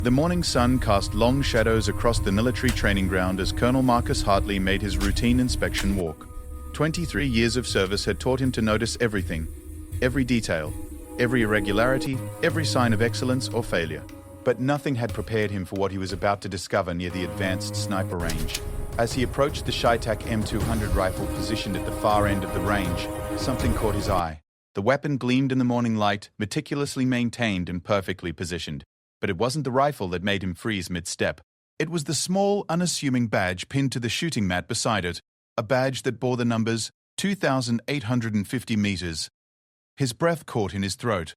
The morning sun cast long shadows across the military training ground as Colonel Marcus Hartley made his routine inspection walk. 23 years of service had taught him to notice everything, every detail, every irregularity, every sign of excellence or failure. But nothing had prepared him for what he was about to discover near the advanced sniper range. As he approached the CheyTac M200 rifle positioned at the far end of the range, something caught his eye. The weapon gleamed in the morning light, meticulously maintained and perfectly positioned. But it wasn't the rifle that made him freeze mid-step. It was the small, unassuming badge pinned to the shooting mat beside it, a badge that bore the numbers 2,850 meters. His breath caught in his throat.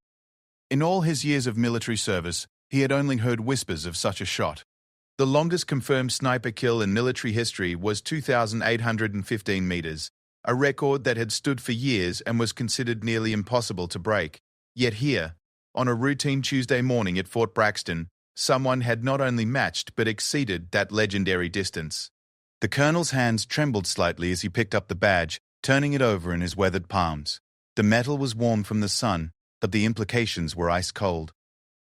In all his years of military service, he had only heard whispers of such a shot. The longest confirmed sniper kill in military history was 2,815 meters, a record that had stood for years and was considered nearly impossible to break. Yet here, on a routine Tuesday morning at Fort Braxton, someone had not only matched but exceeded that legendary distance. The colonel's hands trembled slightly as he picked up the badge, turning it over in his weathered palms. The metal was warm from the sun, but the implications were ice cold.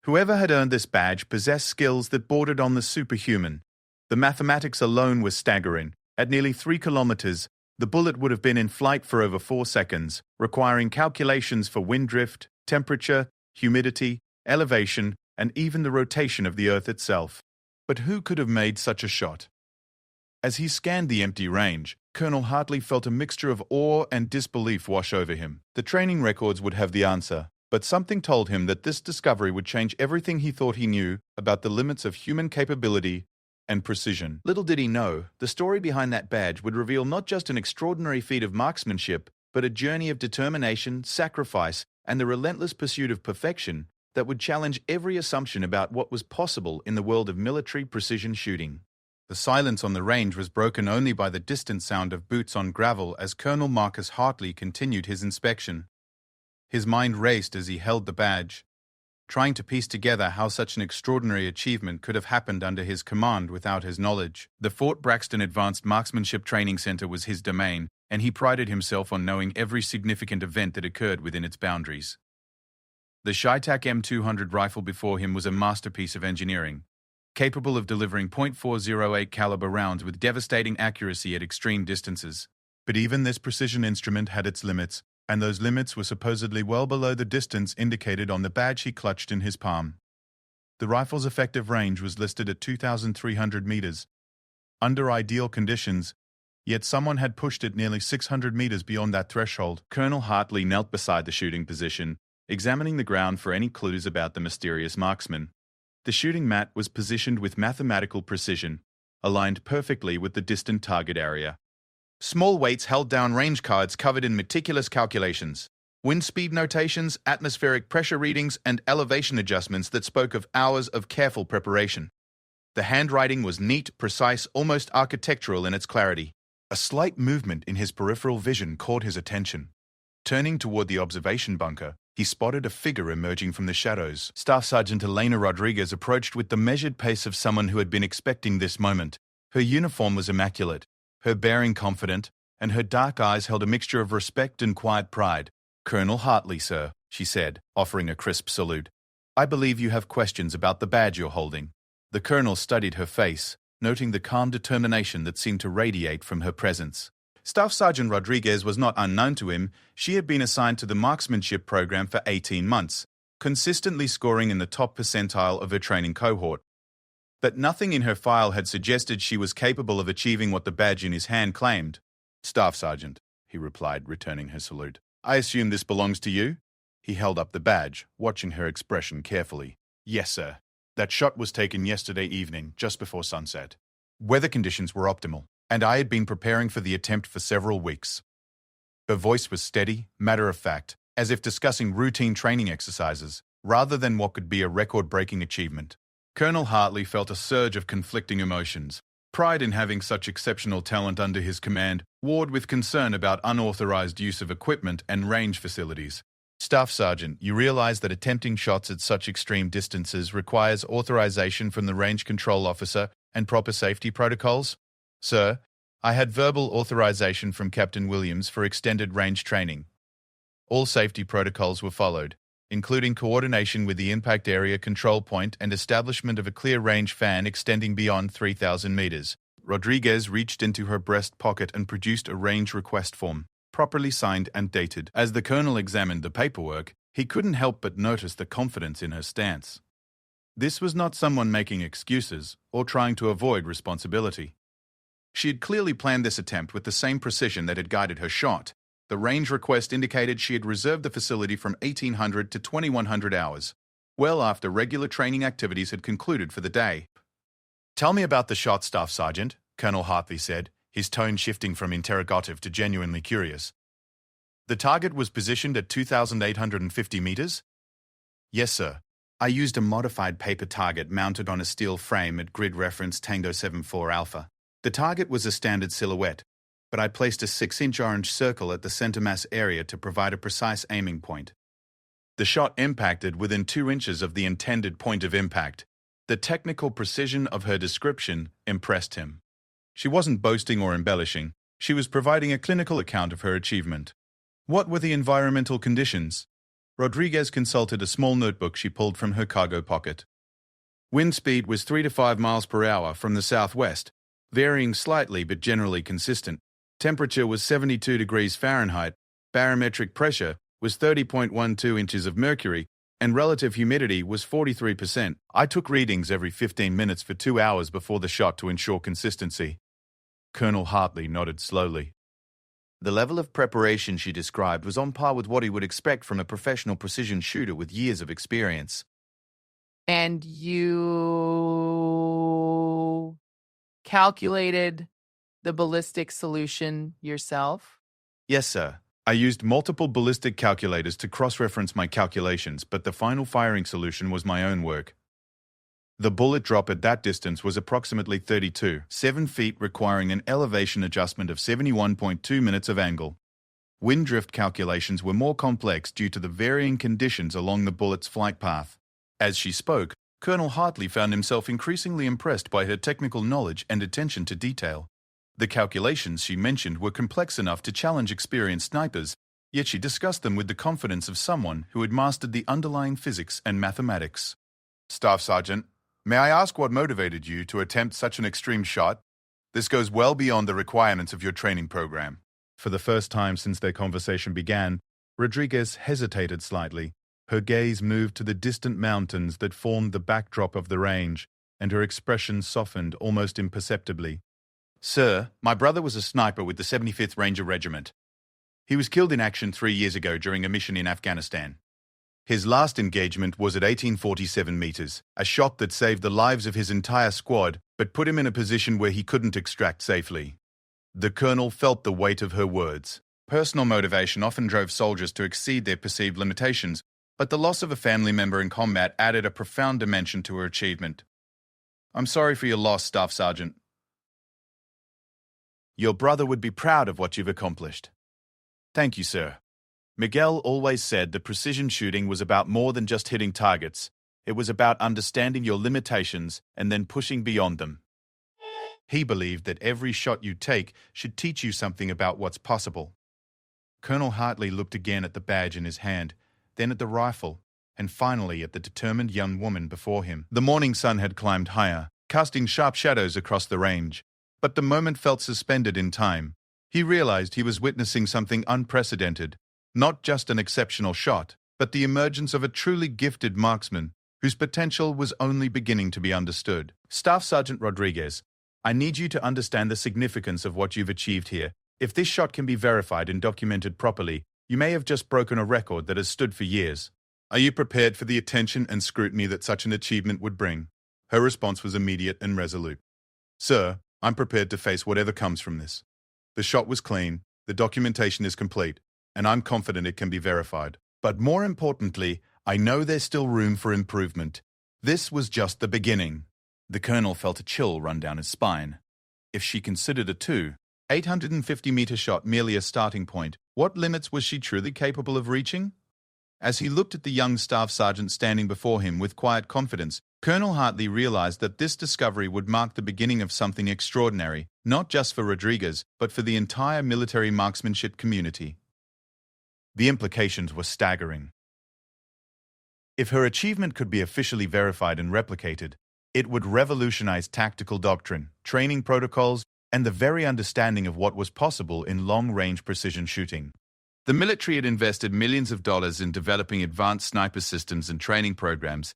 Whoever had earned this badge possessed skills that bordered on the superhuman. The mathematics alone was staggering. At nearly 3 kilometers, the bullet would have been in flight for over 4 seconds, requiring calculations for wind drift, temperature, humidity, elevation, and even the rotation of the Earth itself. But who could have made such a shot? As he scanned the empty range, Colonel Hartley felt a mixture of awe and disbelief wash over him. The training records would have the answer, but something told him that this discovery would change everything he thought he knew about the limits of human capability and precision. Little did he know, the story behind that badge would reveal not just an extraordinary feat of marksmanship, but a journey of determination, sacrifice, and the relentless pursuit of perfection that would challenge every assumption about what was possible in the world of military precision shooting. The silence on the range was broken only by the distant sound of boots on gravel as Colonel Marcus Hartley continued his inspection. His mind raced as he held the badge, trying to piece together how such an extraordinary achievement could have happened under his command without his knowledge. The Fort Braxton Advanced Marksmanship Training Center was his domain, and he prided himself on knowing every significant event that occurred within its boundaries. The CheyTac M200 rifle before him was a masterpiece of engineering, capable of delivering .408 caliber rounds with devastating accuracy at extreme distances. But even this precision instrument had its limits, and those limits were supposedly well below the distance indicated on the badge he clutched in his palm. The rifle's effective range was listed at 2,300 meters. Under ideal conditions, yet someone had pushed it nearly 600 meters beyond that threshold. Colonel Hartley knelt beside the shooting position, examining the ground for any clues about the mysterious marksman. The shooting mat was positioned with mathematical precision, aligned perfectly with the distant target area. Small weights held down range cards covered in meticulous calculations, wind speed notations, atmospheric pressure readings, and elevation adjustments that spoke of hours of careful preparation. The handwriting was neat, precise, almost architectural in its clarity. A slight movement in his peripheral vision caught his attention. Turning toward the observation bunker, he spotted a figure emerging from the shadows. Staff Sergeant Elena Rodriguez approached with the measured pace of someone who had been expecting this moment. Her uniform was immaculate, her bearing confident, and her dark eyes held a mixture of respect and quiet pride. "Colonel Hartley, sir," she said, offering a crisp salute. "I believe you have questions about the badge you're holding." The colonel studied her face, noting the calm determination that seemed to radiate from her presence. Staff Sergeant Rodriguez was not unknown to him. She had been assigned to the marksmanship program for 18 months, consistently scoring in the top percentile of her training cohort. But nothing in her file had suggested she was capable of achieving what the badge in his hand claimed. "Staff Sergeant," he replied, returning her salute. "I assume this belongs to you?" He held up the badge, watching her expression carefully. "Yes, sir. That shot was taken yesterday evening, just before sunset. Weather conditions were optimal, and I had been preparing for the attempt for several weeks." Her voice was steady, matter-of-fact, as if discussing routine training exercises, rather than what could be a record-breaking achievement. Colonel Hartley felt a surge of conflicting emotions. Pride in having such exceptional talent under his command warred with concern about unauthorized use of equipment and range facilities. "Staff Sergeant, you realize that attempting shots at such extreme distances requires authorization from the range control officer and proper safety protocols?" "Sir, I had verbal authorization from Captain Williams for extended range training. All safety protocols were followed, including coordination with the impact area control point and establishment of a clear-range fan extending beyond 3,000 meters. Rodriguez reached into her breast pocket and produced a range request form, properly signed and dated. As the colonel examined the paperwork, he couldn't help but notice the confidence in her stance. This was not someone making excuses or trying to avoid responsibility. She had clearly planned this attempt with the same precision that had guided her shot. The range request indicated she had reserved the facility from 1,800 to 2,100 hours, well after regular training activities had concluded for the day. "Tell me about the shot, Staff Sergeant," Colonel Hartley said, his tone shifting from interrogative to genuinely curious. "The target was positioned at 2,850 meters?" "Yes, sir. I used a modified paper target mounted on a steel frame at grid reference Tango 74 Alpha. The target was a standard silhouette, but I placed a 6-inch orange circle at the center mass area to provide a precise aiming point. The shot impacted within 2 inches of the intended point of impact. The technical precision of her description impressed him. She wasn't boasting or embellishing. She was providing a clinical account of her achievement. What were the environmental conditions? Rodriguez consulted a small notebook she pulled from her cargo pocket. Wind speed was 3 to 5 miles per hour from the southwest, varying slightly but generally consistent. Temperature was 72 degrees Fahrenheit, barometric pressure was 30.12 inches of mercury, and relative humidity was 43%. I took readings every 15 minutes for 2 hours before the shot to ensure consistency. Colonel Hartley nodded slowly. The level of preparation she described was on par with what he would expect from a professional precision shooter with years of experience. And you calculated the ballistic solution yourself? Yes, sir. I used multiple ballistic calculators to cross-reference my calculations, but the final firing solution was my own work. The bullet drop at that distance was approximately 7 feet, requiring an elevation adjustment of 71.2 minutes of angle. Wind drift calculations were more complex due to the varying conditions along the bullet's flight path. As she spoke, Colonel Hartley found himself increasingly impressed by her technical knowledge and attention to detail. The calculations she mentioned were complex enough to challenge experienced snipers, yet she discussed them with the confidence of someone who had mastered the underlying physics and mathematics. "Staff Sergeant, may I ask what motivated you to attempt such an extreme shot? This goes well beyond the requirements of your training program." For the first time since their conversation began, Rodriguez hesitated slightly. Her gaze moved to the distant mountains that formed the backdrop of the range, and her expression softened almost imperceptibly. "Sir, my brother was a sniper with the 75th Ranger Regiment. He was killed in action 3 years ago during a mission in Afghanistan. His last engagement was at 1847 meters, a shot that saved the lives of his entire squad, but put him in a position where he couldn't extract safely." The colonel felt the weight of her words. Personal motivation often drove soldiers to exceed their perceived limitations, but the loss of a family member in combat added a profound dimension to her achievement. "I'm sorry for your loss, Staff Sergeant. Your brother would be proud of what you've accomplished." "Thank you, sir." Miguel always said that precision shooting was about more than just hitting targets. It was about understanding your limitations and then pushing beyond them. He believed that every shot you take should teach you something about what's possible. Colonel Hartley looked again at the badge in his hand, then at the rifle, and finally at the determined young woman before him. The morning sun had climbed higher, casting sharp shadows across the range. But the moment felt suspended in time. He realized he was witnessing something unprecedented, not just an exceptional shot, but the emergence of a truly gifted marksman whose potential was only beginning to be understood. "Staff Sergeant Rodriguez, I need you to understand the significance of what you've achieved here. If this shot can be verified and documented properly, you may have just broken a record that has stood for years. Are you prepared for the attention and scrutiny that such an achievement would bring?" Her response was immediate and resolute. "Sir, I'm prepared to face whatever comes from this. The shot was clean, the documentation is complete, and I'm confident it can be verified. But more importantly, I know there's still room for improvement. This was just the beginning." The colonel felt a chill run down his spine. If she considered a 850-meter shot merely a starting point, what limits was she truly capable of reaching? As he looked at the young staff sergeant standing before him with quiet confidence, Colonel Hartley realized that this discovery would mark the beginning of something extraordinary, not just for Rodriguez, but for the entire military marksmanship community. The implications were staggering. If her achievement could be officially verified and replicated, it would revolutionize tactical doctrine, training protocols, and the very understanding of what was possible in long-range precision shooting. The military had invested millions of dollars in developing advanced sniper systems and training programs,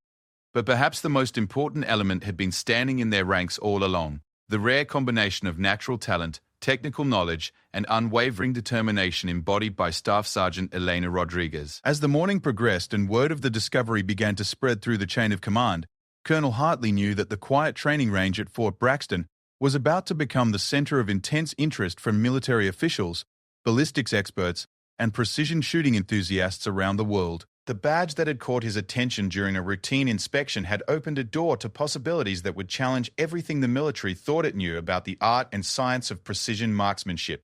but perhaps the most important element had been standing in their ranks all along: the rare combination of natural talent, technical knowledge, and unwavering determination embodied by Staff Sergeant Elena Rodriguez. As the morning progressed and word of the discovery began to spread through the chain of command, Colonel Hartley knew that the quiet training range at Fort Braxton was about to become the center of intense interest from military officials, ballistics experts, and precision shooting enthusiasts around the world. The badge that had caught his attention during a routine inspection had opened a door to possibilities that would challenge everything the military thought it knew about the art and science of precision marksmanship.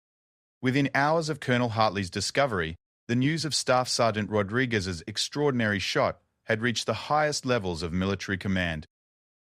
Within hours of Colonel Hartley's discovery, the news of Staff Sergeant Rodriguez's extraordinary shot had reached the highest levels of military command.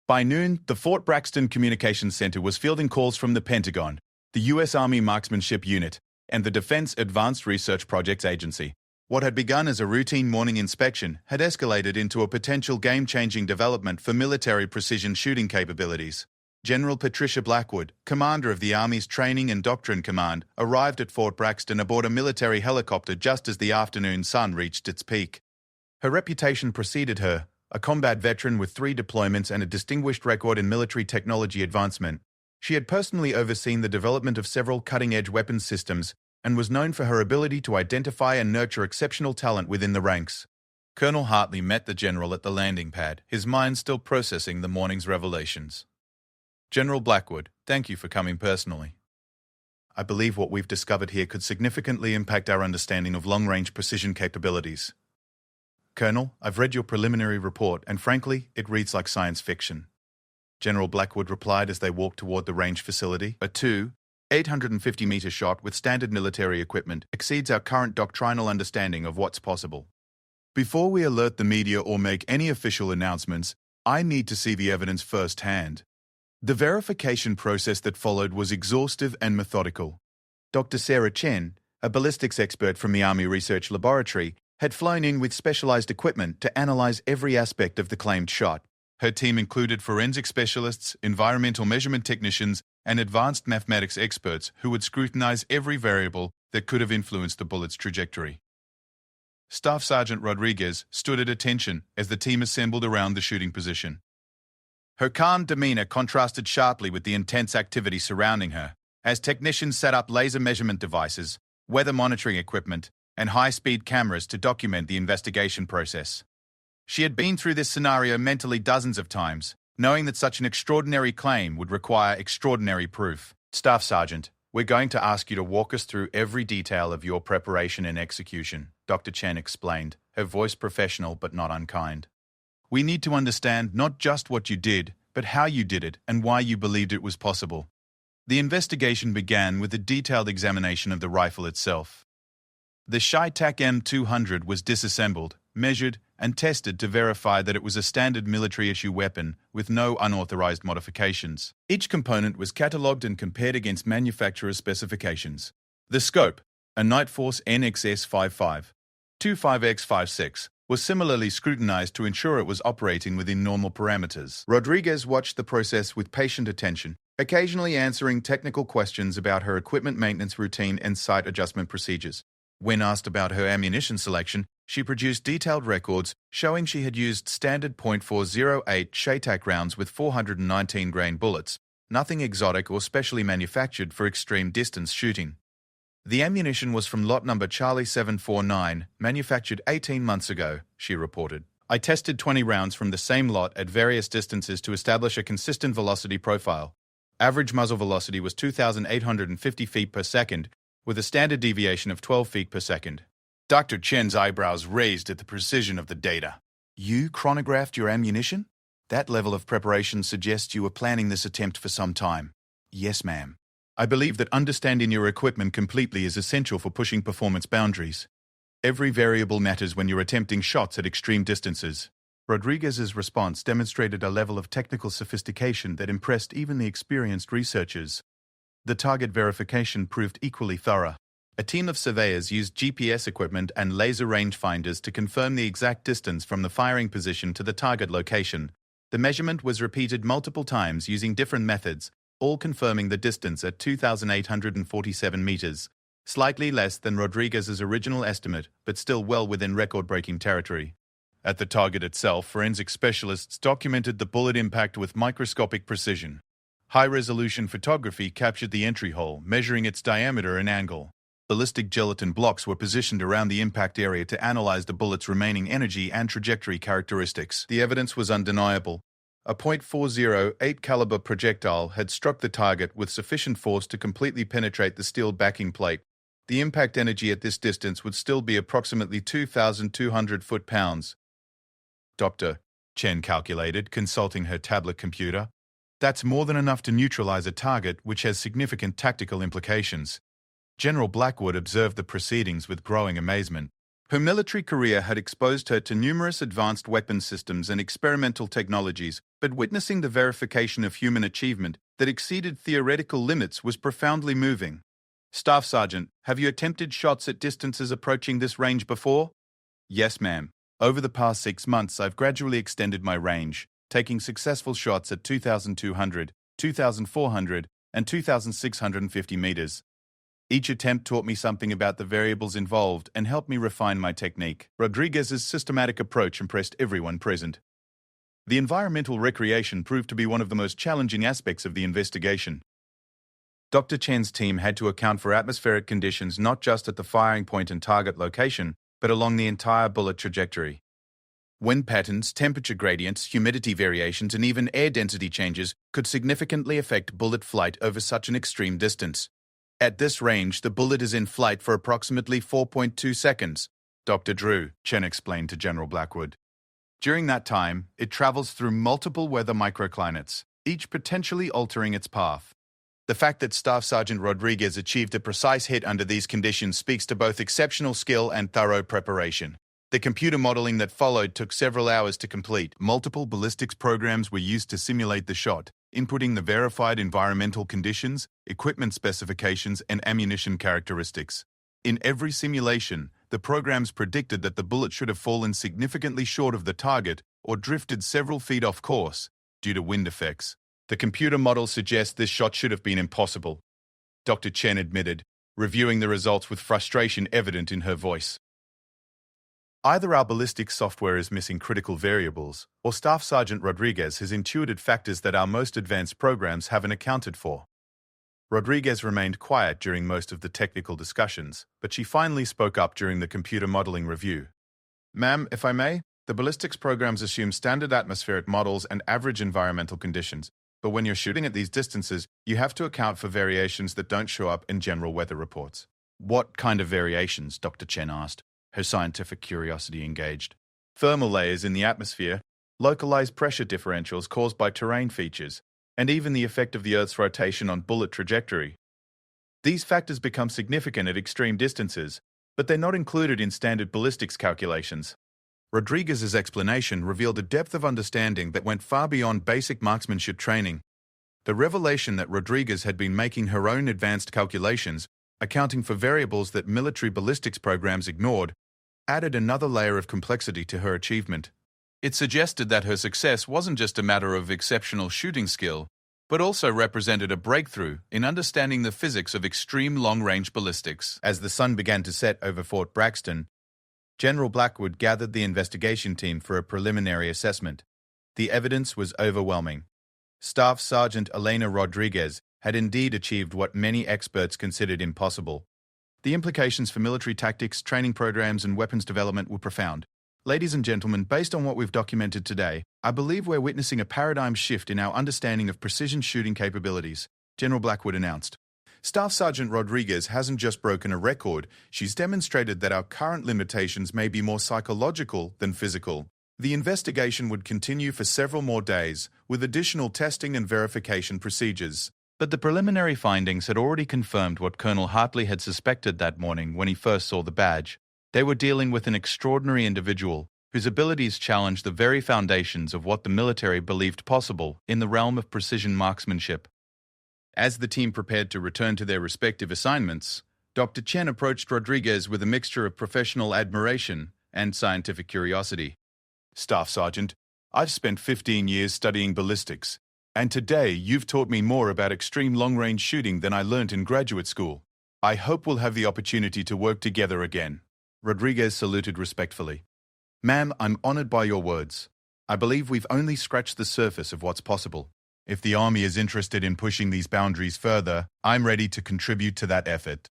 By noon, the Fort Braxton Communications Center was fielding calls from the Pentagon, the U.S. Army Marksmanship Unit, and the Defense Advanced Research Projects Agency. What had begun as a routine morning inspection had escalated into a potential game-changing development for military precision shooting capabilities. General Patricia Blackwood, commander of the Army's Training and Doctrine Command, arrived at Fort Braxton aboard a military helicopter just as the afternoon sun reached its peak. Her reputation preceded her, a combat veteran with 3 deployments and a distinguished record in military technology advancement. She had personally overseen the development of several cutting-edge weapons systems and was known for her ability to identify and nurture exceptional talent within the ranks. Colonel Hartley met the general at the landing pad, his mind still processing the morning's revelations. "General Blackwood, thank you for coming personally. I believe what we've discovered here could significantly impact our understanding of long-range precision capabilities. Colonel, I've read your preliminary report, and frankly, it reads like science fiction." General Blackwood replied as they walked toward the range facility. "A 850-meter shot with standard military equipment exceeds our current doctrinal understanding of what's possible. Before we alert the media or make any official announcements, I need to see the evidence firsthand." The verification process that followed was exhaustive and methodical. Dr. Sarah Chen, a ballistics expert from the Army Research Laboratory, had flown in with specialized equipment to analyze every aspect of the claimed shot. Her team included forensic specialists, environmental measurement technicians, and advanced mathematics experts who would scrutinize every variable that could have influenced the bullet's trajectory. Staff Sergeant Rodriguez stood at attention as the team assembled around the shooting position. Her calm demeanor contrasted sharply with the intense activity surrounding her, as technicians set up laser measurement devices, weather monitoring equipment, and high-speed cameras to document the investigation process. She had been through this scenario mentally dozens of times, knowing that such an extraordinary claim would require extraordinary proof. "Staff Sergeant, we're going to ask you to walk us through every detail of your preparation and execution," Dr. Chen explained, her voice professional but not unkind. "We need to understand not just what you did, but how you did it and why you believed it was possible." The investigation began with a detailed examination of the rifle itself. The CheyTac M200 was disassembled, measured, and tested to verify that it was a standard military-issue weapon with no unauthorized modifications. Each component was catalogued and compared against manufacturer's specifications. The scope, a Nightforce NXS-55, 25x56, was similarly scrutinized to ensure it was operating within normal parameters. Rodriguez watched the process with patient attention, occasionally answering technical questions about her equipment maintenance routine and sight adjustment procedures. When asked about her ammunition selection, she produced detailed records showing she had used standard .408 CheyTac rounds with 419 grain bullets, nothing exotic or specially manufactured for extreme distance shooting. The ammunition was from lot number Charlie 749, manufactured 18 months ago, she reported. "I tested 20 rounds from the same lot at various distances to establish a consistent velocity profile. Average muzzle velocity was 2,850 feet per second, with a standard deviation of 12 feet per second." Dr. Chen's eyebrows raised at the precision of the data. "You chronographed your ammunition? That level of preparation suggests you were planning this attempt for some time." "Yes, ma'am. I believe that understanding your equipment completely is essential for pushing performance boundaries. Every variable matters when you're attempting shots at extreme distances." Rodriguez's response demonstrated a level of technical sophistication that impressed even the experienced researchers. The target verification proved equally thorough. A team of surveyors used GPS equipment and laser rangefinders to confirm the exact distance from the firing position to the target location. The measurement was repeated multiple times using different methods, all confirming the distance at 2,847 meters, slightly less than Rodriguez's original estimate, but still well within record-breaking territory. At the target itself, forensic specialists documented the bullet impact with microscopic precision. High-resolution photography captured the entry hole, measuring its diameter and angle. Ballistic gelatin blocks were positioned around the impact area to analyze the bullet's remaining energy and trajectory characteristics. The evidence was undeniable. A .408 caliber projectile had struck the target with sufficient force to completely penetrate the steel backing plate. The impact energy at this distance would still be approximately 2,200 foot-pounds. Dr. Chen calculated, consulting her tablet computer. That's more than enough to neutralize a target which has significant tactical implications. General Blackwood observed the proceedings with growing amazement. Her military career had exposed her to numerous advanced weapon systems and experimental technologies, but witnessing the verification of human achievement that exceeded theoretical limits was profoundly moving. Staff Sergeant, have you attempted shots at distances approaching this range before? Yes, ma'am. Over the past 6 months, I've gradually extended my range, taking successful shots at 2,200, 2,400, and 2,650 meters. Each attempt taught me something about the variables involved and helped me refine my technique. Rodriguez's systematic approach impressed everyone present. The environmental recreation proved to be one of the most challenging aspects of the investigation. Dr. Chen's team had to account for atmospheric conditions not just at the firing point and target location, but along the entire bullet trajectory. Wind patterns, temperature gradients, humidity variations, and even air density changes could significantly affect bullet flight over such an extreme distance. At this range, the bullet is in flight for approximately 4.2 seconds, Dr. Drew Chen explained to General Blackwood. During that time, it travels through multiple weather microclimates, each potentially altering its path. The fact that Staff Sergeant Rodriguez achieved a precise hit under these conditions speaks to both exceptional skill and thorough preparation. The computer modeling that followed took several hours to complete. Multiple ballistics programs were used to simulate the shot, inputting the verified environmental conditions, equipment specifications, and ammunition characteristics. In every simulation, the programs predicted that the bullet should have fallen significantly short of the target or drifted several feet off course due to wind effects. The computer model suggests this shot should have been impossible, Dr. Chen admitted, reviewing the results with frustration evident in her voice. Either our ballistics software is missing critical variables, or Staff Sergeant Rodriguez has intuited factors that our most advanced programs haven't accounted for. Rodriguez remained quiet during most of the technical discussions, but she finally spoke up during the computer modeling review. Ma'am, if I may, the ballistics programs assume standard atmospheric models and average environmental conditions, but when you're shooting at these distances, you have to account for variations that don't show up in general weather reports. What kind of variations? Dr. Chen asked, her scientific curiosity engaged. Thermal layers in the atmosphere, localized pressure differentials caused by terrain features, and even the effect of the Earth's rotation on bullet trajectory. These factors become significant at extreme distances, but they're not included in standard ballistics calculations. Rodriguez's explanation revealed a depth of understanding that went far beyond basic marksmanship training. The revelation that Rodriguez had been making her own advanced calculations, accounting for variables that military ballistics programs ignored, added another layer of complexity to her achievement. It suggested that her success wasn't just a matter of exceptional shooting skill, but also represented a breakthrough in understanding the physics of extreme long-range ballistics. As the sun began to set over Fort Braxton, General Blackwood gathered the investigation team for a preliminary assessment. The evidence was overwhelming. Staff Sergeant Elena Rodriguez had indeed achieved what many experts considered impossible. The implications for military tactics, training programs, and weapons development were profound. Ladies and gentlemen, based on what we've documented today, I believe we're witnessing a paradigm shift in our understanding of precision shooting capabilities, General Blackwood announced. Staff Sergeant Rodriguez hasn't just broken a record, she's demonstrated that our current limitations may be more psychological than physical. The investigation would continue for several more days, with additional testing and verification procedures. But the preliminary findings had already confirmed what Colonel Hartley had suspected that morning when he first saw the badge. They were dealing with an extraordinary individual whose abilities challenged the very foundations of what the military believed possible in the realm of precision marksmanship. As the team prepared to return to their respective assignments, Dr. Chen approached Rodriguez with a mixture of professional admiration and scientific curiosity. "Staff Sergeant, I've spent 15 years studying ballistics, and today you've taught me more about extreme long-range shooting than I learnt in graduate school. I hope we'll have the opportunity to work together again." Rodriguez saluted respectfully. "Ma'am, I'm honored by your words. I believe we've only scratched the surface of what's possible. If the Army is interested in pushing these boundaries further, I'm ready to contribute to that effort."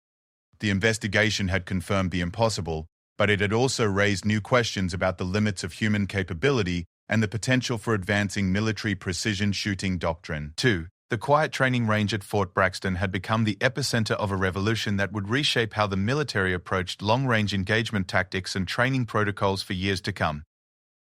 The investigation had confirmed the impossible, but it had also raised new questions about the limits of human capability and the potential for advancing military precision shooting doctrine. 2. The quiet training range at Fort Braxton had become the epicenter of a revolution that would reshape how the military approached long-range engagement tactics and training protocols for years to come.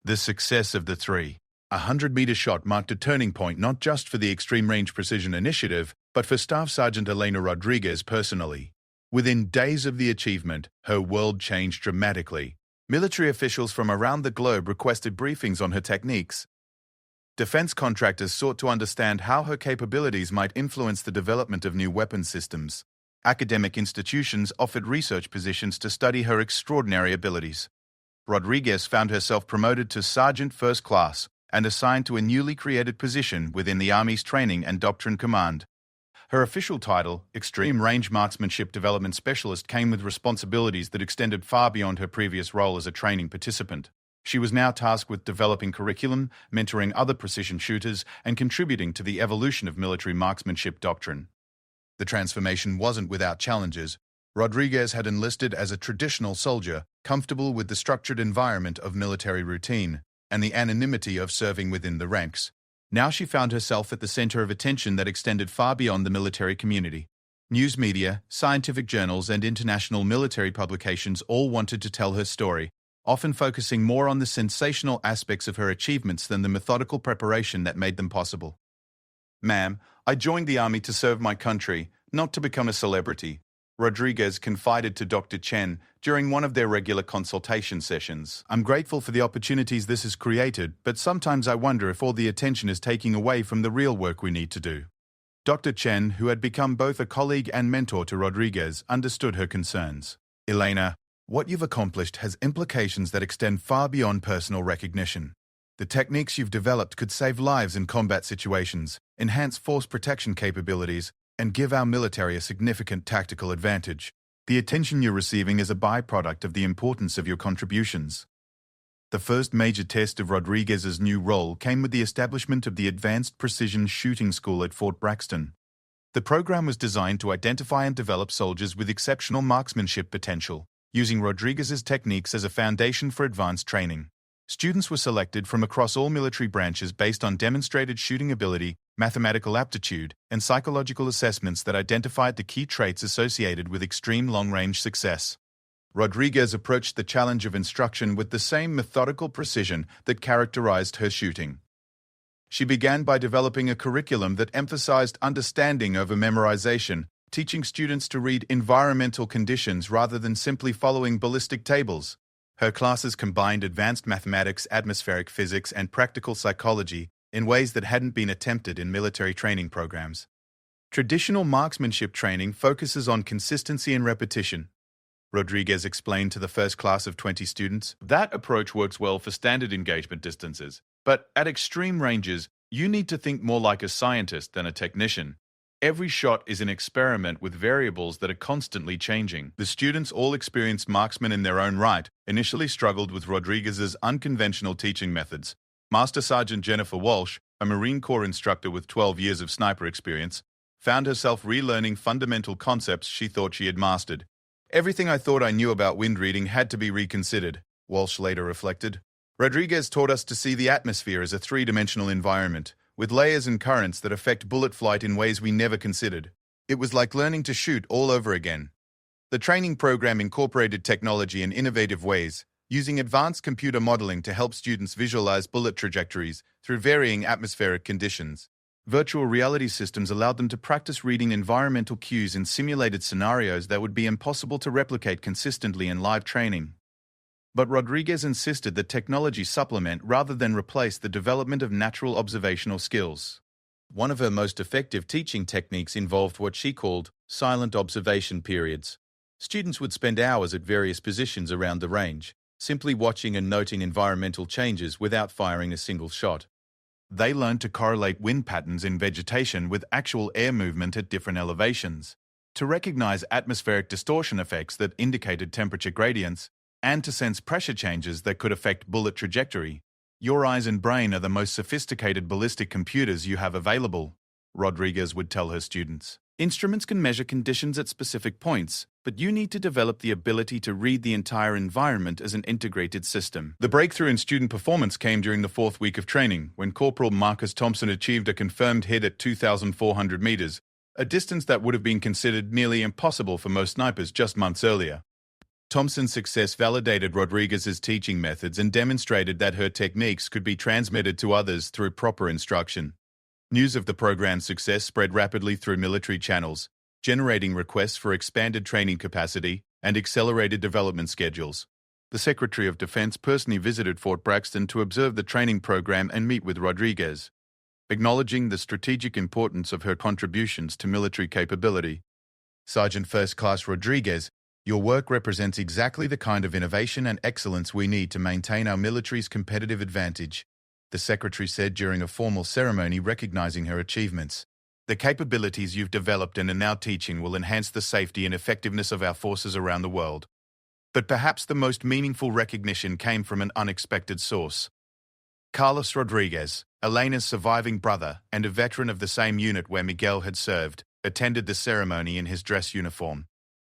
The success of the 300-meter shot marked a turning point not just for the Extreme Range Precision Initiative, but for Staff Sergeant Elena Rodriguez personally. Within days of the achievement, her world changed dramatically. Military officials from around the globe requested briefings on her techniques. Defense contractors sought to understand how her capabilities might influence the development of new weapon systems. Academic institutions offered research positions to study her extraordinary abilities. Rodriguez found herself promoted to Sergeant First Class and assigned to a newly created position within the Army's Training and Doctrine Command. Her official title, Extreme Range Marksmanship Development Specialist, came with responsibilities that extended far beyond her previous role as a training participant. She was now tasked with developing curriculum, mentoring other precision shooters, and contributing to the evolution of military marksmanship doctrine. The transformation wasn't without challenges. Rodriguez had enlisted as a traditional soldier, comfortable with the structured environment of military routine and the anonymity of serving within the ranks. Now she found herself at the center of attention that extended far beyond the military community. News media, scientific journals, and international military publications all wanted to tell her story, often focusing more on the sensational aspects of her achievements than the methodical preparation that made them possible. "Ma'am, I joined the Army to serve my country, not to become a celebrity," Rodriguez confided to Dr. Chen during one of their regular consultation sessions. "I'm grateful for the opportunities this has created, but sometimes I wonder if all the attention is taking away from the real work we need to do." Dr. Chen, who had become both a colleague and mentor to Rodriguez, understood her concerns. "Elena, what you've accomplished has implications that extend far beyond personal recognition. The techniques you've developed could save lives in combat situations, enhance force protection capabilities, and give our military a significant tactical advantage. The attention you're receiving is a byproduct of the importance of your contributions." The first major test of Rodriguez's new role came with the establishment of the Advanced Precision Shooting School at Fort Braxton. The program was designed to identify and develop soldiers with exceptional marksmanship potential, using Rodriguez's techniques as a foundation for advanced training. Students were selected from across all military branches based on demonstrated shooting ability, mathematical aptitude, and psychological assessments that identified the key traits associated with extreme long-range success. Rodriguez approached the challenge of instruction with the same methodical precision that characterized her shooting. She began by developing a curriculum that emphasized understanding over memorization, teaching students to read environmental conditions rather than simply following ballistic tables. Her classes combined advanced mathematics, atmospheric physics, and practical psychology in ways that hadn't been attempted in military training programs. Traditional marksmanship training focuses on consistency and repetition, Rodriguez explained to the first class of 20 students. "That approach works well for standard engagement distances, but at extreme ranges, you need to think more like a scientist than a technician. Every shot is an experiment with variables that are constantly changing." The students, all experienced marksmen in their own right, initially struggled with Rodriguez's unconventional teaching methods. Master Sergeant Jennifer Walsh, a Marine Corps instructor with 12 years of sniper experience, found herself relearning fundamental concepts she thought she had mastered. "Everything I thought I knew about wind reading had to be reconsidered," Walsh later reflected. "Rodriguez taught us to see the atmosphere as a three-dimensional environment, with layers and currents that affect bullet flight in ways we never considered. It was like learning to shoot all over again." The training program incorporated technology in innovative ways, using advanced computer modeling to help students visualize bullet trajectories through varying atmospheric conditions. Virtual reality systems allowed them to practice reading environmental cues in simulated scenarios that would be impossible to replicate consistently in live training. But Rodriguez insisted that technology supplement rather than replace the development of natural observational skills. One of her most effective teaching techniques involved what she called silent observation periods. Students would spend hours at various positions around the range, simply watching and noting environmental changes without firing a single shot. They learned to correlate wind patterns in vegetation with actual air movement at different elevations, to recognize atmospheric distortion effects that indicated temperature gradients, and to sense pressure changes that could affect bullet trajectory. Your eyes and brain are the most sophisticated ballistic computers you have available, Rodriguez would tell her students. Instruments can measure conditions at specific points, but you need to develop the ability to read the entire environment as an integrated system. The breakthrough in student performance came during the fourth week of training, when Corporal Marcus Thompson achieved a confirmed hit at 2,400 meters, a distance that would have been considered nearly impossible for most snipers just months earlier. Thompson's success validated Rodriguez's teaching methods and demonstrated that her techniques could be transmitted to others through proper instruction. News of the program's success spread rapidly through military channels, generating requests for expanded training capacity and accelerated development schedules. The Secretary of Defense personally visited Fort Braxton to observe the training program and meet with Rodriguez, acknowledging the strategic importance of her contributions to military capability. Sergeant First Class Rodriguez, your work represents exactly the kind of innovation and excellence we need to maintain our military's competitive advantage, the Secretary said during a formal ceremony recognizing her achievements. The capabilities you've developed and are now teaching will enhance the safety and effectiveness of our forces around the world. But perhaps the most meaningful recognition came from an unexpected source. Carlos Rodriguez, Elena's surviving brother and a veteran of the same unit where Miguel had served, attended the ceremony in his dress uniform.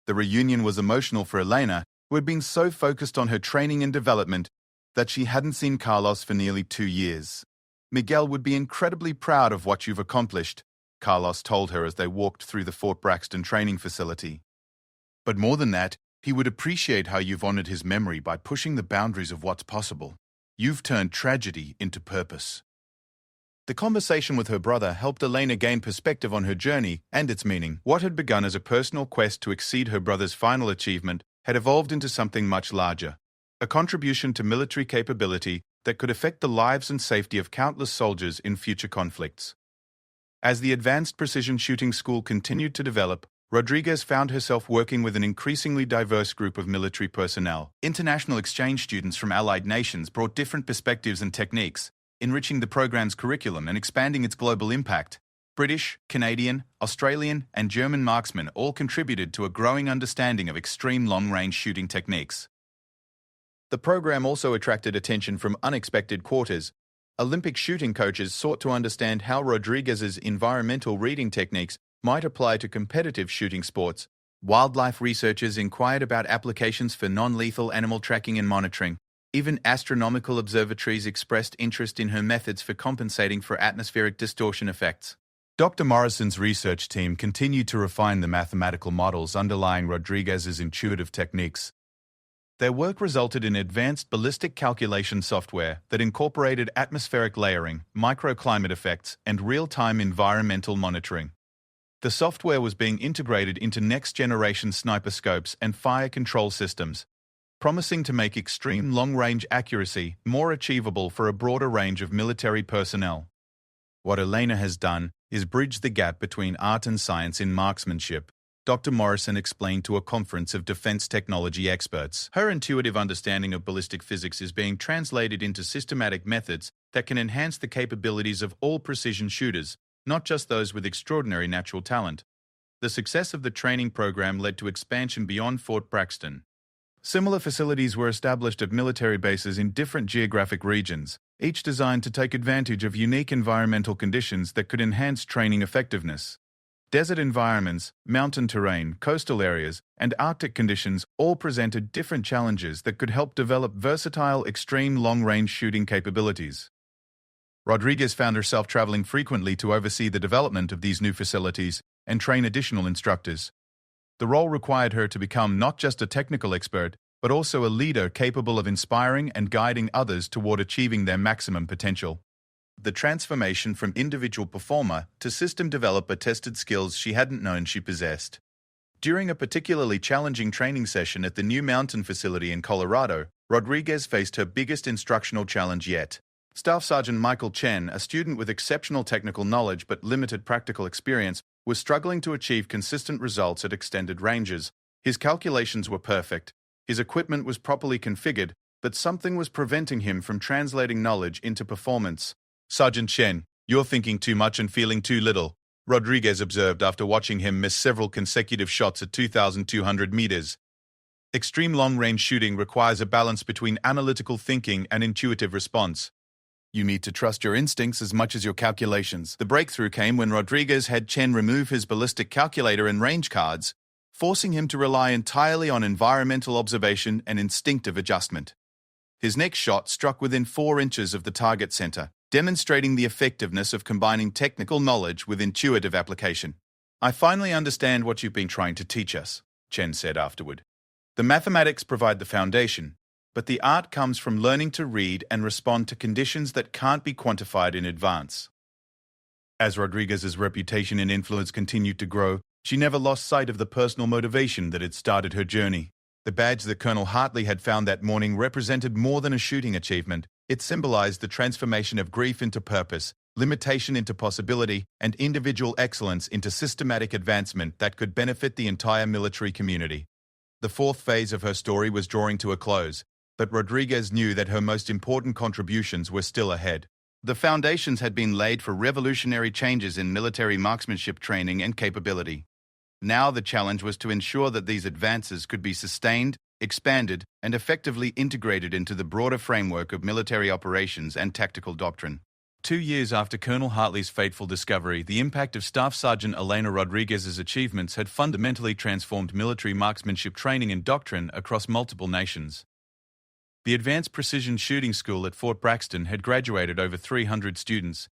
The reunion was emotional for Elena, who had been so focused on her training and development that she hadn't seen Carlos for nearly 2 years. Miguel would be incredibly proud of what you've accomplished, Carlos told her as they walked through the Fort Braxton training facility. But more than that, he would appreciate how you've honored his memory by pushing the boundaries of what's possible. You've turned tragedy into purpose. The conversation with her brother helped Elena gain perspective on her journey and its meaning. What had begun as a personal quest to exceed her brother's final achievement had evolved into something much larger, a contribution to military capability that could affect the lives and safety of countless soldiers in future conflicts. As the Advanced Precision Shooting School continued to develop, Rodriguez found herself working with an increasingly diverse group of military personnel. International exchange students from allied nations brought different perspectives and techniques, enriching the program's curriculum and expanding its global impact. British, Canadian, Australian, and German marksmen all contributed to a growing understanding of extreme long-range shooting techniques. The program also attracted attention from unexpected quarters. Olympic shooting coaches sought to understand how Rodriguez's environmental reading techniques might apply to competitive shooting sports. Wildlife researchers inquired about applications for non-lethal animal tracking and monitoring. Even astronomical observatories expressed interest in her methods for compensating for atmospheric distortion effects. Dr. Morrison's research team continued to refine the mathematical models underlying Rodriguez's intuitive techniques. Their work resulted in advanced ballistic calculation software that incorporated atmospheric layering, microclimate effects, and real-time environmental monitoring. The software was being integrated into next-generation sniper scopes and fire control systems, promising to make extreme long-range accuracy more achievable for a broader range of military personnel. What Elena has done is bridge the gap between art and science in marksmanship, Dr. Morrison explained to a conference of defense technology experts. Her intuitive understanding of ballistic physics is being translated into systematic methods that can enhance the capabilities of all precision shooters, not just those with extraordinary natural talent. The success of the training program led to expansion beyond Fort Braxton. Similar facilities were established at military bases in different geographic regions, each designed to take advantage of unique environmental conditions that could enhance training effectiveness. Desert environments, mountain terrain, coastal areas, and Arctic conditions all presented different challenges that could help develop versatile, extreme long-range shooting capabilities. Rodriguez found herself traveling frequently to oversee the development of these new facilities and train additional instructors. The role required her to become not just a technical expert, but also a leader capable of inspiring and guiding others toward achieving their maximum potential. The transformation from individual performer to system developer tested skills she hadn't known she possessed. During a particularly challenging training session at the new mountain facility in Colorado, Rodriguez faced her biggest instructional challenge yet. Staff Sergeant Michael Chen, a student with exceptional technical knowledge but limited practical experience, was struggling to achieve consistent results at extended ranges. His calculations were perfect, his equipment was properly configured, but something was preventing him from translating knowledge into performance. "Sergeant Chen, you're thinking too much and feeling too little," Rodriguez observed after watching him miss several consecutive shots at 2,200 meters. Extreme long-range shooting requires a balance between analytical thinking and intuitive response. You need to trust your instincts as much as your calculations. The breakthrough came when Rodriguez had Chen remove his ballistic calculator and range cards, forcing him to rely entirely on environmental observation and instinctive adjustment. His next shot struck within 4 inches of the target center, demonstrating the effectiveness of combining technical knowledge with intuitive application. "I finally understand what you've been trying to teach us," Chen said afterward. "The mathematics provide the foundation, but the art comes from learning to read and respond to conditions that can't be quantified in advance." As Rodriguez's reputation and influence continued to grow, she never lost sight of the personal motivation that had started her journey. The badge that Colonel Hartley had found that morning represented more than a shooting achievement. It symbolized the transformation of grief into purpose, limitation into possibility, and individual excellence into systematic advancement that could benefit the entire military community. The 4th phase of her story was drawing to a close, but Rodriguez knew that her most important contributions were still ahead. The foundations had been laid for revolutionary changes in military marksmanship training and capability. Now the challenge was to ensure that these advances could be sustained, expanded, and effectively integrated into the broader framework of military operations and tactical doctrine. 2 years after Colonel Hartley's fateful discovery, the impact of Staff Sergeant Elena Rodriguez's achievements had fundamentally transformed military marksmanship training and doctrine across multiple nations. The Advanced Precision Shooting School at Fort Braxton had graduated over 300 students,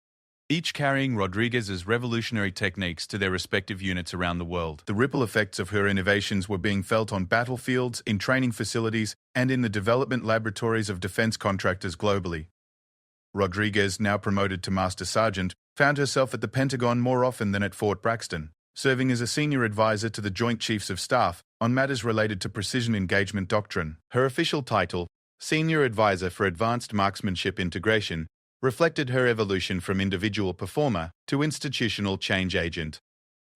each carrying Rodriguez's revolutionary techniques to their respective units around the world. The ripple effects of her innovations were being felt on battlefields, in training facilities, and in the development laboratories of defense contractors globally. Rodriguez, now promoted to Master Sergeant, found herself at the Pentagon more often than at Fort Braxton, serving as a senior advisor to the Joint Chiefs of Staff on matters related to precision engagement doctrine. Her official title, Senior Advisor for Advanced Marksmanship Integration, reflected her evolution from individual performer to institutional change agent.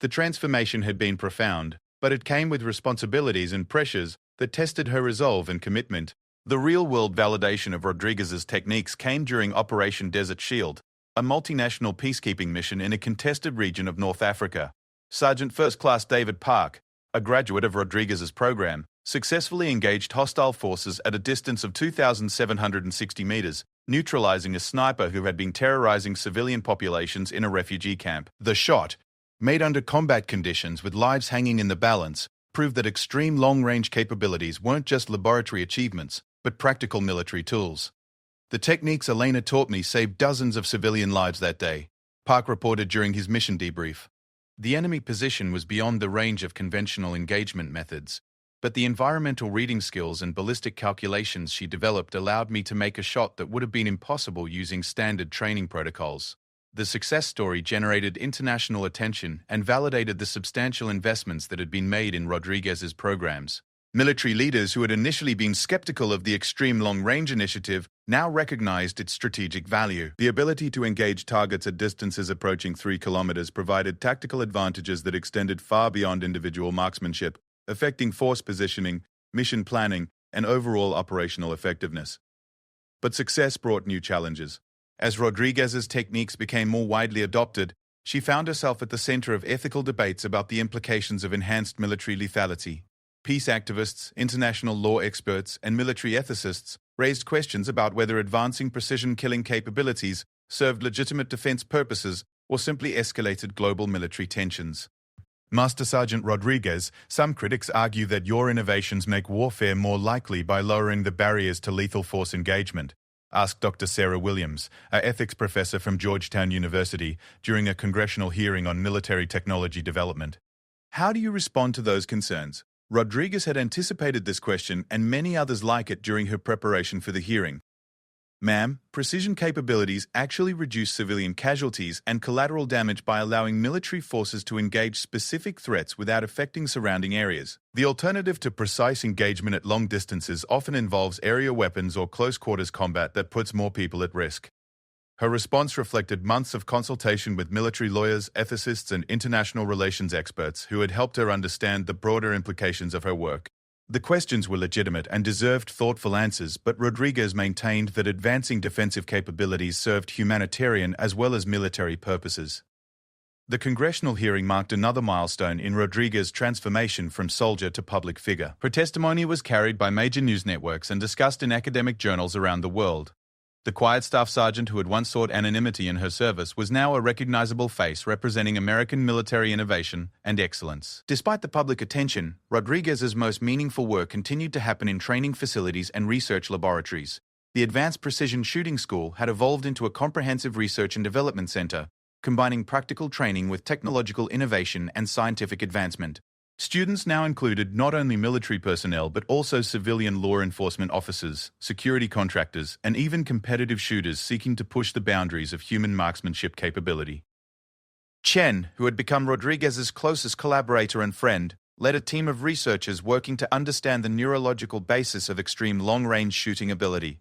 The transformation had been profound, but it came with responsibilities and pressures that tested her resolve and commitment. The real-world validation of Rodriguez's techniques came during Operation Desert Shield, a multinational peacekeeping mission in a contested region of North Africa. Sergeant First Class David Park, a graduate of Rodriguez's program, successfully engaged hostile forces at a distance of 2,760 meters, neutralizing a sniper who had been terrorizing civilian populations in a refugee camp. The shot, made under combat conditions with lives hanging in the balance, proved that extreme long-range capabilities weren't just laboratory achievements, but practical military tools. "The techniques Elena taught me saved dozens of civilian lives that day," Park reported during his mission debrief. "The enemy position was beyond the range of conventional engagement methods, but the environmental reading skills and ballistic calculations she developed allowed me to make a shot that would have been impossible using standard training protocols." The success story generated international attention and validated the substantial investments that had been made in Rodriguez's programs. Military leaders who had initially been skeptical of the Extreme Long Range Initiative now recognized its strategic value. The ability to engage targets at distances approaching 3 kilometers provided tactical advantages that extended far beyond individual marksmanship, affecting force positioning, mission planning, and overall operational effectiveness. But success brought new challenges. As Rodriguez's techniques became more widely adopted, she found herself at the center of ethical debates about the implications of enhanced military lethality. Peace activists, international law experts, and military ethicists raised questions about whether advancing precision killing capabilities served legitimate defense purposes or simply escalated global military tensions. Master Sergeant Rodriguez, some critics argue that your innovations make warfare more likely by lowering the barriers to lethal force engagement, asked Dr. Sarah Williams, an ethics professor from Georgetown University, during a congressional hearing on military technology development. How do you respond to those concerns? Rodriguez had anticipated this question and many others like it during her preparation for the hearing. "Ma'am, precision capabilities actually reduce civilian casualties and collateral damage by allowing military forces to engage specific threats without affecting surrounding areas. The alternative to precise engagement at long distances often involves area weapons or close-quarters combat that puts more people at risk." Her response reflected months of consultation with military lawyers, ethicists, and international relations experts who had helped her understand the broader implications of her work. The questions were legitimate and deserved thoughtful answers, but Rodriguez maintained that advancing defensive capabilities served humanitarian as well as military purposes. The congressional hearing marked another milestone in Rodriguez's transformation from soldier to public figure. Her testimony was carried by major news networks and discussed in academic journals around the world. The quiet staff sergeant who had once sought anonymity in her service was now a recognizable face representing American military innovation and excellence. Despite the public attention, Rodriguez's most meaningful work continued to happen in training facilities and research laboratories. The Advanced Precision Shooting School had evolved into a comprehensive research and development center, combining practical training with technological innovation and scientific advancement. Students now included not only military personnel but also civilian law enforcement officers, security contractors, and even competitive shooters seeking to push the boundaries of human marksmanship capability. Chen, who had become Rodriguez's closest collaborator and friend, led a team of researchers working to understand the neurological basis of extreme long-range shooting ability.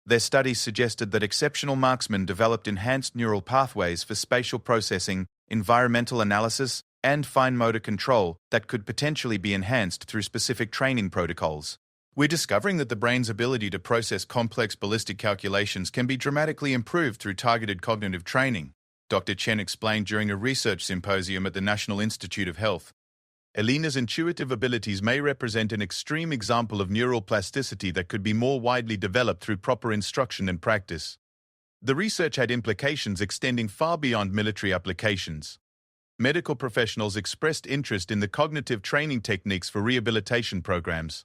Their studies suggested that exceptional marksmen developed enhanced neural pathways for spatial processing, environmental analysis, and fine motor control that could potentially be enhanced through specific training protocols. We're discovering that the brain's ability to process complex ballistic calculations can be dramatically improved through targeted cognitive training, Dr. Chen explained during a research symposium at the National Institute of Health. Elena's intuitive abilities may represent an extreme example of neural plasticity that could be more widely developed through proper instruction and practice. The research had implications extending far beyond military applications. Medical professionals expressed interest in the cognitive training techniques for rehabilitation programs.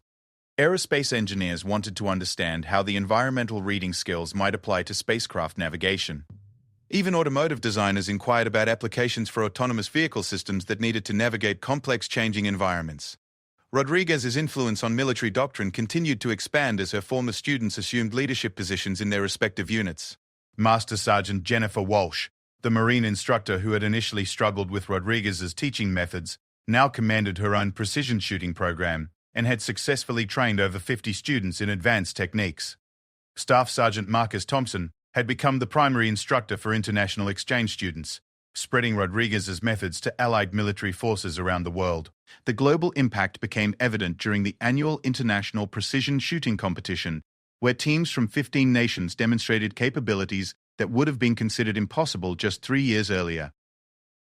Aerospace engineers wanted to understand how the environmental reading skills might apply to spacecraft navigation. Even automotive designers inquired about applications for autonomous vehicle systems that needed to navigate complex changing environments. Rodriguez's influence on military doctrine continued to expand as her former students assumed leadership positions in their respective units. Master Sergeant Jennifer Walsh, the Marine instructor who had initially struggled with Rodriguez's teaching methods, now commanded her own precision shooting program and had successfully trained over 50 students in advanced techniques. Staff Sergeant Marcus Thompson had become the primary instructor for international exchange students, spreading Rodriguez's methods to allied military forces around the world. The global impact became evident during the annual International Precision Shooting Competition, where teams from 15 nations demonstrated capabilities that would have been considered impossible just 3 years earlier.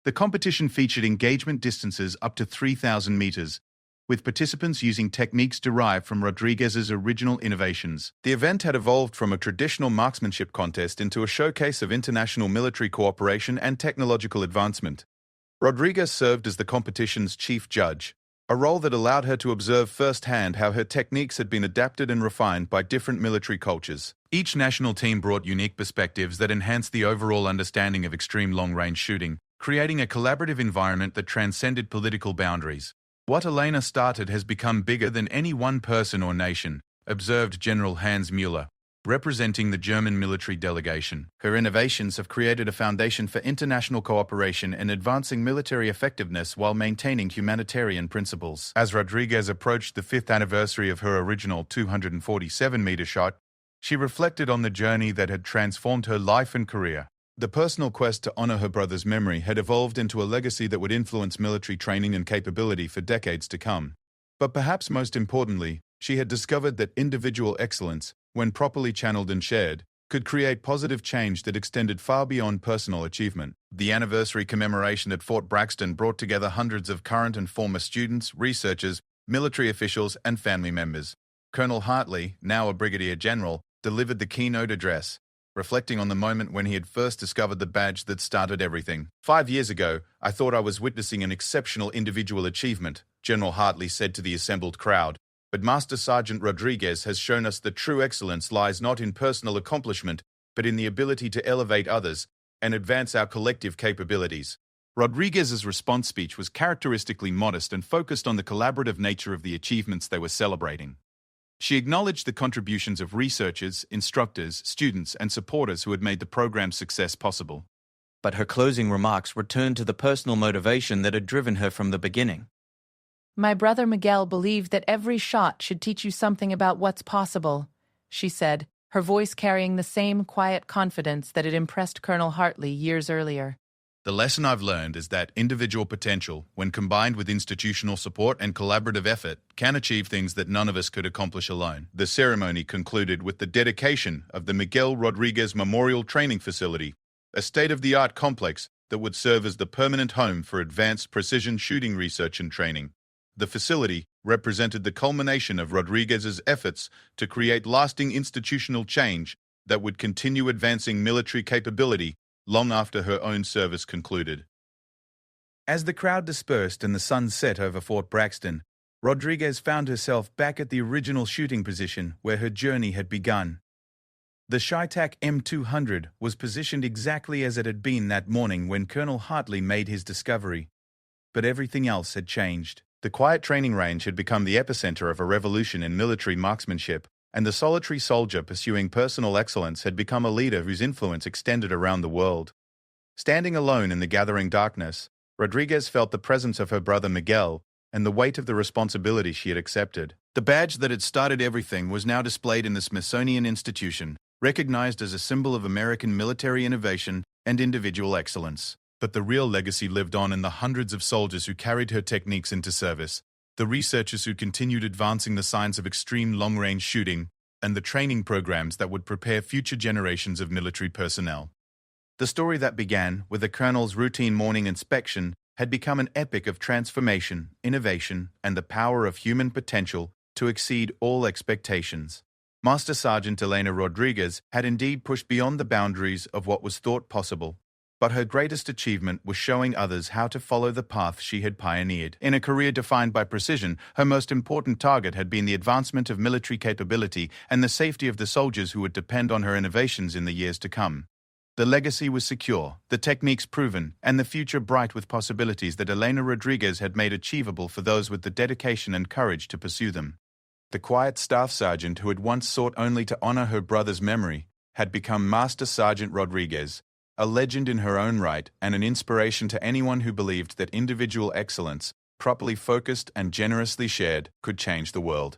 The competition featured engagement distances up to 3,000 meters, with participants using techniques derived from Rodriguez's original innovations. The event had evolved from a traditional marksmanship contest into a showcase of international military cooperation and technological advancement. Rodriguez served as the competition's chief judge, a role that allowed her to observe firsthand how her techniques had been adapted and refined by different military cultures. Each national team brought unique perspectives that enhanced the overall understanding of extreme long-range shooting, creating a collaborative environment that transcended political boundaries. What Elena started has become bigger than any one person or nation, observed General Hans Müller, representing the German military delegation. Her innovations have created a foundation for international cooperation and advancing military effectiveness while maintaining humanitarian principles. As Rodriguez approached the 5th anniversary of her original 247-meter shot, she reflected on the journey that had transformed her life and career. The personal quest to honor her brother's memory had evolved into a legacy that would influence military training and capability for decades to come. But perhaps most importantly, she had discovered that individual excellence, when properly channeled and shared, could create positive change that extended far beyond personal achievement. The anniversary commemoration at Fort Braxton brought together hundreds of current and former students, researchers, military officials, and family members. Colonel Hartley, now a brigadier general, delivered the keynote address, reflecting on the moment when he had first discovered the badge that started everything. 5 years ago, I thought I was witnessing an exceptional individual achievement, General Hartley said to the assembled crowd. But Master Sergeant Rodriguez has shown us that true excellence lies not in personal accomplishment, but in the ability to elevate others and advance our collective capabilities. Rodriguez's response speech was characteristically modest and focused on the collaborative nature of the achievements they were celebrating. She acknowledged the contributions of researchers, instructors, students, and supporters who had made the program's success possible. But her closing remarks returned to the personal motivation that had driven her from the beginning. My brother Miguel believed that every shot should teach you something about what's possible, she said, her voice carrying the same quiet confidence that had impressed Colonel Hartley years earlier. The lesson I've learned is that individual potential, when combined with institutional support and collaborative effort, can achieve things that none of us could accomplish alone. The ceremony concluded with the dedication of the Miguel Rodriguez Memorial Training Facility, a state-of-the-art complex that would serve as the permanent home for advanced precision shooting research and training. The facility represented the culmination of Rodriguez's efforts to create lasting institutional change that would continue advancing military capability long after her own service concluded. As the crowd dispersed and the sun set over Fort Braxton, Rodriguez found herself back at the original shooting position where her journey had begun. The CheyTac M200 was positioned exactly as it had been that morning when Colonel Hartley made his discovery. But everything else had changed. The quiet training range had become the epicenter of a revolution in military marksmanship, and the solitary soldier pursuing personal excellence had become a leader whose influence extended around the world. Standing alone in the gathering darkness, Rodriguez felt the presence of her brother Miguel and the weight of the responsibility she had accepted. The badge that had started everything was now displayed in the Smithsonian Institution, recognized as a symbol of American military innovation and individual excellence. But the real legacy lived on in the hundreds of soldiers who carried her techniques into service, the researchers who continued advancing the science of extreme long-range shooting, and the training programs that would prepare future generations of military personnel. The story that began with the colonel's routine morning inspection had become an epic of transformation, innovation, and the power of human potential to exceed all expectations. Master Sergeant Elena Rodriguez had indeed pushed beyond the boundaries of what was thought possible. But her greatest achievement was showing others how to follow the path she had pioneered. In a career defined by precision, her most important target had been the advancement of military capability and the safety of the soldiers who would depend on her innovations in the years to come. The legacy was secure, the techniques proven, and the future bright with possibilities that Elena Rodriguez had made achievable for those with the dedication and courage to pursue them. The quiet staff sergeant who had once sought only to honor her brother's memory had become Master Sergeant Rodriguez, a legend in her own right and an inspiration to anyone who believed that individual excellence, properly focused and generously shared, could change the world.